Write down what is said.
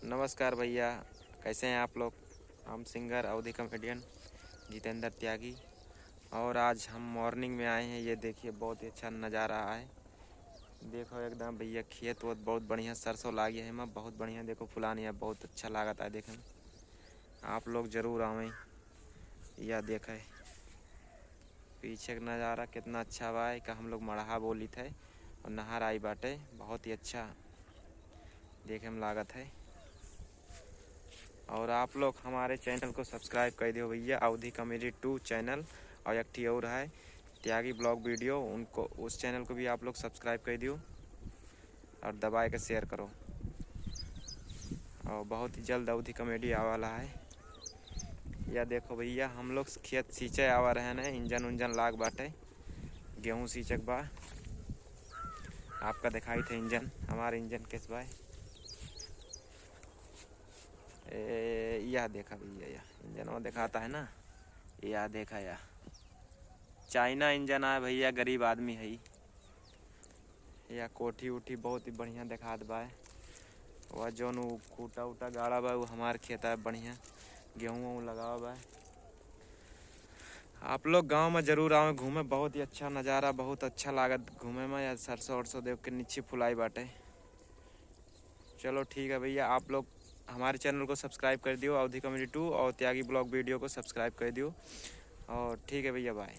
नमस्कार भैया, कैसे हैं आप लोग। हम सिंगर अवधी कॉमेडियन जितेंद्र त्यागी। और आज हम मॉर्निंग में आए हैं। ये देखिए बहुत ही अच्छा नज़ारा है। देखो एकदम भैया खेत वो बहुत बढ़िया सरसों लागी है। मैं बहुत बढ़िया देखो फुलानी है, बहुत अच्छा लागत है देखे में। आप लोग जरूर आवें या देखें। पीछे का नज़ारा कितना अच्छा बा है। का हम लोग मड़हा बोली थे और नहर आई बाटे, बहुत ही अच्छा देखे में लागत है। और आप लोग हमारे चैनल को सब्सक्राइब कर दियो भैया, अवधी कॉमेडी 2 चैनल। और एक ठी और है त्यागी ब्लॉग वीडियो, उनको उस चैनल को भी आप लोग सब्सक्राइब कर दियो और दबाए के शेयर करो। और बहुत ही जल्द अवधी कॉमेडी आने वाला है। या देखो भैया हम लोग खेत सींचे आवा रहे हैं, इंजन उंजन लाग बाटे, गेहूँ सींचक बा। आपका दिखाई थे इंजन, हमारे इंजन किस बाय यह देखा भैया, यह इंजन वो दिखाता है ना, यह देखा या चाइना इंजन है भैया, गरीब आदमी है। या कोठी उठी बहुत ही बढ़िया दिखात बा। वह जौन खूटा उटा गाड़ा बा वो हमारे खेता है बढ़िया, गेहूँ वहूँ लगावा बा। आप लोग गांव में जरूर आवे घूमे, बहुत ही अच्छा नज़ारा, बहुत अच्छा लागत घूमे में। या सरसों वरसों देख के नीचे फुलाई बाटे। चलो ठीक है भैया, आप लोग हमारे चैनल को सब्सक्राइब कर दियो अवधी कॉमेडी 2 और त्यागी ब्लॉग वीडियो को सब्सक्राइब कर दियो। और ठीक है भैया, बाय।